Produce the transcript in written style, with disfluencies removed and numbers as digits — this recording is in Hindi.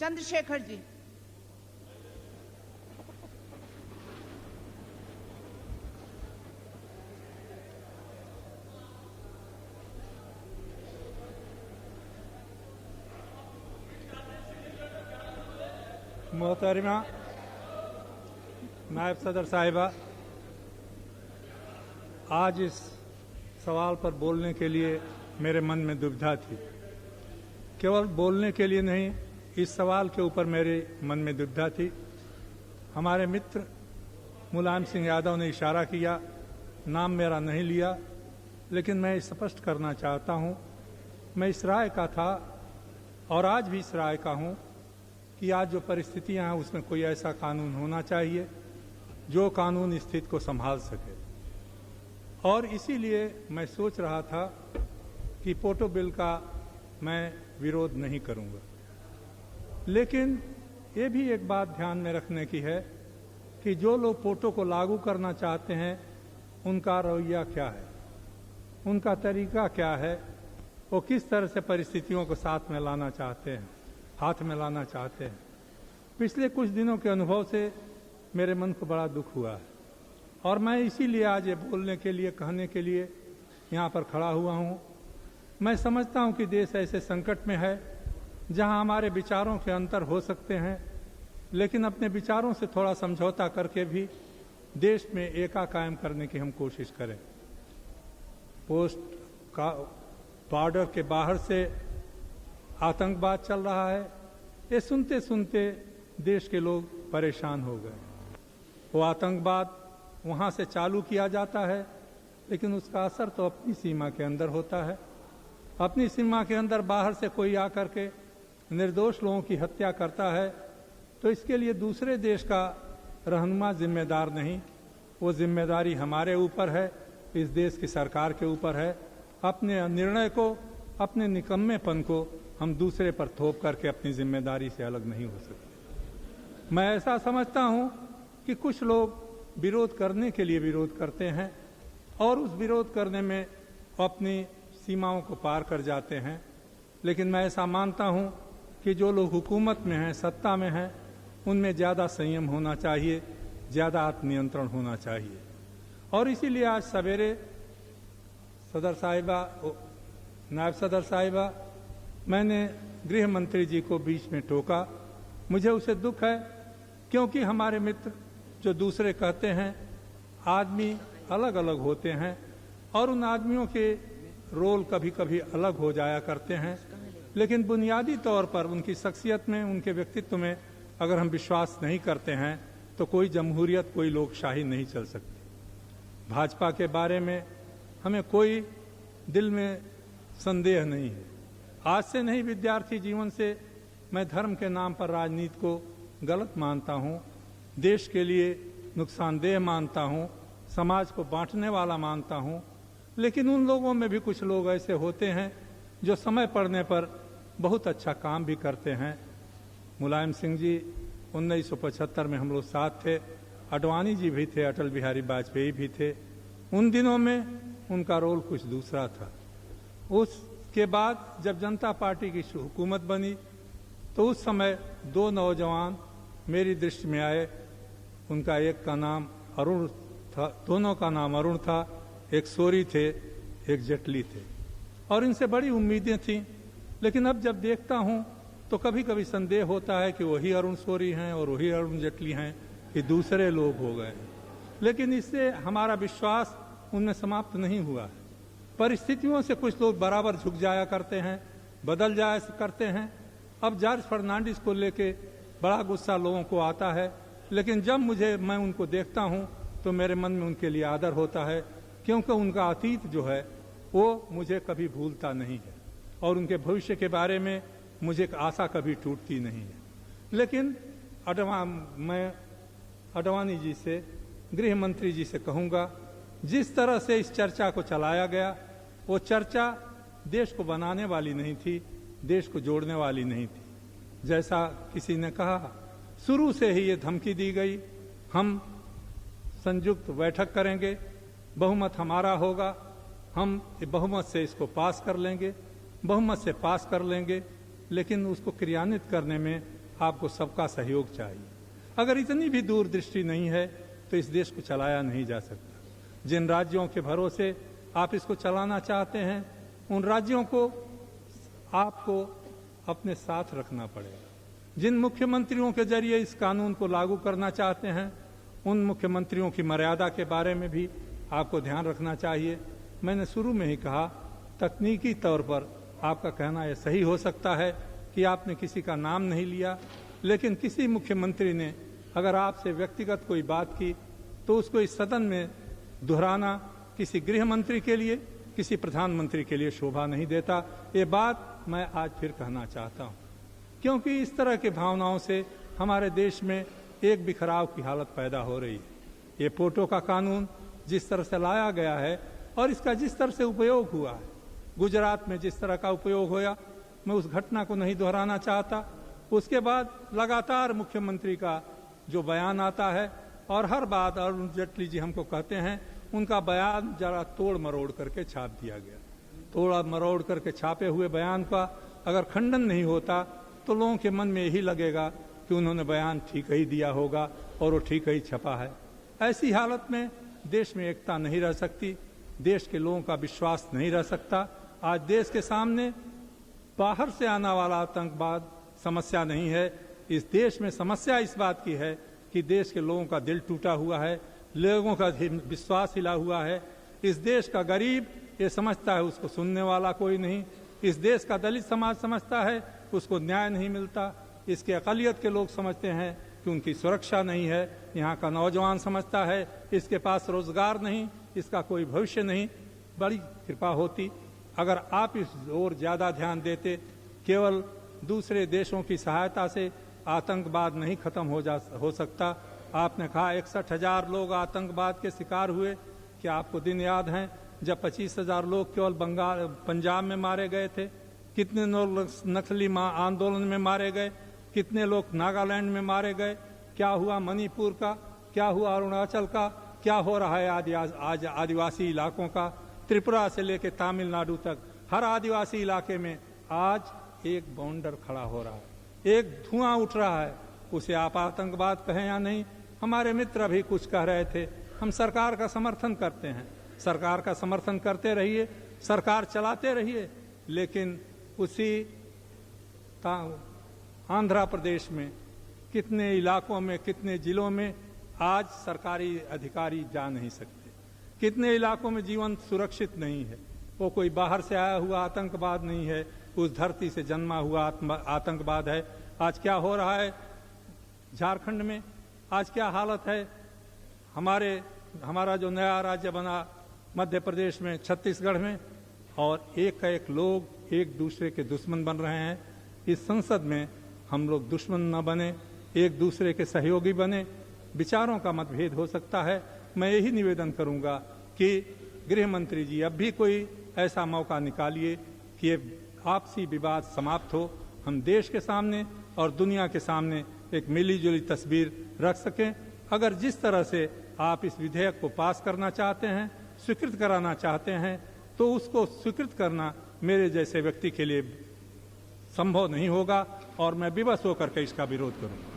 चंद्रशेखर जी। मोहतरमा नायब सदर साहिबा, आज इस सवाल पर बोलने के लिए मेरे मन में दुविधा थी। केवल बोलने के लिए नहीं, इस सवाल के ऊपर मेरे मन में दुविधा थी। हमारे मित्र मुलायम सिंह यादव ने इशारा किया, नाम मेरा नहीं लिया, लेकिन मैं स्पष्ट करना चाहता हूं, मैं इस राय का था और आज भी इस राय का हूं कि आज जो परिस्थितियां हैं उसमें कोई ऐसा कानून होना चाहिए जो कानून स्थिति को संभाल सके। और इसीलिए मैं सोच रहा था कि पोटो बिल का मैं विरोध नहीं करूंगा। लेकिन ये भी एक बात ध्यान में रखने की है कि जो लोग पोटो को लागू करना चाहते हैं उनका रवैया क्या है, उनका तरीका क्या है, वो किस तरह से परिस्थितियों को साथ में लाना चाहते हैं, हाथ में लाना चाहते हैं। पिछले कुछ दिनों के अनुभव से मेरे मन को बड़ा दुख हुआ है और मैं इसीलिए आज ये बोलने के लिए, कहने के लिए यहाँ पर खड़ा हुआ हूँ। मैं समझता हूँ कि देश ऐसे संकट में है जहाँ हमारे विचारों के अंतर हो सकते हैं, लेकिन अपने विचारों से थोड़ा समझौता करके भी देश में एका कायम करने की हम कोशिश करें। पोस्ट का बॉर्डर के बाहर से आतंकवाद चल रहा है, ये सुनते सुनते देश के लोग परेशान हो गए। वो आतंकवाद वहां से चालू किया जाता है, लेकिन उसका असर तो अपनी सीमा के अंदर होता है। अपनी सीमा के अंदर बाहर से कोई आकर के निर्दोष लोगों की हत्या करता है तो इसके लिए दूसरे देश का रहनुमा जिम्मेदार नहीं, वो जिम्मेदारी हमारे ऊपर है, इस देश की सरकार के ऊपर है। अपने निर्णय को, अपने निकम्मेपन को हम दूसरे पर थोप करके अपनी जिम्मेदारी से अलग नहीं हो सकते। मैं ऐसा समझता हूं कि कुछ लोग विरोध करने के लिए विरोध करते हैं और उस विरोध करने में अपनी सीमाओं को पार कर जाते हैं, लेकिन मैं ऐसा मानता हूं कि जो लोग हुकूमत में हैं, सत्ता में हैं, उनमें ज़्यादा संयम होना चाहिए, ज़्यादा आत्मनियंत्रण होना चाहिए। और इसीलिए आज सवेरे सदर साहिबा, नायब सदर साहिबा, मैंने गृह मंत्री जी को बीच में टोका। मुझे उसे दुख है क्योंकि हमारे मित्र जो दूसरे कहते हैं, आदमी अलग अलग होते हैं और उन आदमियों के रोल कभी कभी अलग हो जाया करते हैं, लेकिन बुनियादी तौर पर उनकी शख्सियत में, उनके व्यक्तित्व में अगर हम विश्वास नहीं करते हैं तो कोई जमहूरियत, कोई लोकशाही नहीं चल सकती। भाजपा के बारे में हमें कोई दिल में संदेह नहीं है। आज से नहीं, विद्यार्थी जीवन से मैं धर्म के नाम पर राजनीति को गलत मानता हूं, देश के लिए नुकसानदेह मानता हूं, समाज को बांटने वाला मानता हूं, लेकिन उन लोगों में भी कुछ लोग ऐसे होते हैं जो समय पड़ने पर बहुत अच्छा काम भी करते हैं। मुलायम सिंह जी 1975 में हम लोग साथ थे, अडवाणी जी भी थे, अटल बिहारी वाजपेयी भी थे। उन दिनों में उनका रोल कुछ दूसरा था। उसके बाद जब जनता पार्टी की हुकूमत बनी तो उस समय दो नौजवान मेरी दृष्टि में आए। उनका एक का नाम अरुण था, दोनों का नाम अरुण था, एक सोरी थे, एक जेटली थे और इनसे बड़ी उम्मीदें थीं। लेकिन अब जब देखता हूं तो कभी कभी संदेह होता है कि वही अरुण सोरी हैं और वही अरुण जेटली हैं कि दूसरे लोग हो गए हैं। लेकिन इससे हमारा विश्वास उनमें समाप्त नहीं हुआ है। परिस्थितियों से कुछ लोग बराबर झुक जाया करते हैं, बदल जाया करते हैं। अब जॉर्ज फर्नांडिस को लेके बड़ा गुस्सा लोगों को आता है, लेकिन जब मैं उनको देखता हूं तो मेरे मन में उनके लिए आदर होता है, क्योंकि उनका अतीत जो है वो मुझे कभी भूलता नहीं है और उनके भविष्य के बारे में मुझे आशा कभी टूटती नहीं है। लेकिन मैं अडवाणी जी से, गृह मंत्री जी से कहूंगा, जिस तरह से इस चर्चा को चलाया गया वो चर्चा देश को बनाने वाली नहीं थी, देश को जोड़ने वाली नहीं थी। जैसा किसी ने कहा, शुरू से ही ये धमकी दी गई, हम संयुक्त बैठक करेंगे, बहुमत हमारा होगा, हम बहुमत से इसको पास कर लेंगे, बहुमत से पास कर लेंगे, लेकिन उसको क्रियान्वित करने में आपको सबका सहयोग चाहिए। अगर इतनी भी दूरदृष्टि नहीं है तो इस देश को चलाया नहीं जा सकता। जिन राज्यों के भरोसे आप इसको चलाना चाहते हैं, उन राज्यों को आपको अपने साथ रखना पड़ेगा। जिन मुख्यमंत्रियों के जरिए इस कानून को लागू करना चाहते हैं, उन मुख्यमंत्रियों की मर्यादा के बारे में भी आपको ध्यान रखना चाहिए। मैंने शुरू में ही कहा, तकनीकी तौर पर आपका कहना यह सही हो सकता है कि आपने किसी का नाम नहीं लिया, लेकिन किसी मुख्यमंत्री ने अगर आपसे व्यक्तिगत कोई बात की तो उसको इस सदन में दोहराना किसी गृह मंत्री के लिए, किसी प्रधानमंत्री के लिए शोभा नहीं देता। ये बात मैं आज फिर कहना चाहता हूँ, क्योंकि इस तरह की भावनाओं से हमारे देश में एक बिखराव की हालत पैदा हो रही है। ये पोटो का कानून जिस तरह से लाया गया है और इसका जिस तरह से उपयोग हुआ है, गुजरात में जिस तरह का उपयोग होया, मैं उस घटना को नहीं दोहराना चाहता। उसके बाद लगातार मुख्यमंत्री का जो बयान आता है और हर बात अरुण जेटली जी हमको कहते हैं, उनका बयान जरा तोड़ मरोड़ करके छाप दिया गया। तोड़ मरोड़ करके छापे हुए बयान का अगर खंडन नहीं होता तो लोगों के मन में यही लगेगा कि उन्होंने बयान ठीक ही दिया होगा और वो ठीक ही छपा है। ऐसी हालत में देश में एकता नहीं रह सकती, देश के लोगों का विश्वास नहीं रह सकता। आज देश के सामने बाहर से आने वाला आतंकवाद समस्या नहीं है, इस देश में समस्या इस बात की है कि देश के लोगों का दिल टूटा हुआ है, लोगों का विश्वास हिला हुआ है। इस देश का गरीब ये समझता है उसको सुनने वाला कोई नहीं, इस देश का दलित समाज समझता है उसको न्याय नहीं मिलता, इसके अक़लियत के लोग समझते हैं कि उनकी सुरक्षा नहीं है, यहाँ का नौजवान समझता है इसके पास रोजगार नहीं, इसका कोई भविष्य नहीं। बड़ी कृपा होती अगर आप इस ओर ज़्यादा ध्यान देते। केवल दूसरे देशों की सहायता से आतंकवाद नहीं खत्म हो सकता। आपने कहा 61,000 लोग आतंकवाद के शिकार हुए। क्या आपको दिन याद हैं जब 25,000 लोग केवल पंजाब में मारे गए थे? कितने लोग नक्सली आंदोलन में मारे गए, कितने लोग नागालैंड में मारे गए? क्या हुआ मणिपुर का, क्या हुआ अरुणाचल का, क्या हो रहा है आज आदिवासी इलाकों का? त्रिपुरा से लेकर तमिलनाडु तक हर आदिवासी इलाके में आज एक बाउंडर खड़ा हो रहा है, एक धुआं उठ रहा है। उसे आप आतंकवाद कहें या नहीं, हमारे मित्र अभी कुछ कह रहे थे। हम सरकार का समर्थन करते हैं, सरकार का समर्थन करते रहिए, सरकार चलाते रहिए, लेकिन उसी आंध्र प्रदेश में कितने इलाकों में, कितने जिलों में आज सरकारी अधिकारी जा नहीं सकते, कितने इलाकों में जीवन सुरक्षित नहीं है। वो कोई बाहर से आया हुआ आतंकवाद नहीं है, उस धरती से जन्मा हुआ आतंकवाद है। आज क्या हो रहा है झारखंड में, आज क्या हालत है हमारा जो नया राज्य बना मध्य प्रदेश में, छत्तीसगढ़ में, और एक एक लोग एक दूसरे के दुश्मन बन रहे हैं। इस संसद में हम लोग दुश्मन न बने, एक दूसरे के सहयोगी बने। विचारों का मतभेद हो सकता है, मैं यही निवेदन करूंगा कि गृह मंत्री जी अब भी कोई ऐसा मौका निकालिए कि ये आपसी विवाद समाप्त हो, हम देश के सामने और दुनिया के सामने एक मिलीजुली तस्वीर रख सकें। अगर जिस तरह से आप इस विधेयक को पास करना चाहते हैं, स्वीकृत कराना चाहते हैं, तो उसको स्वीकृत करना मेरे जैसे व्यक्ति के लिए संभव नहीं होगा और मैं विवश होकर के इसका विरोध करूंगा।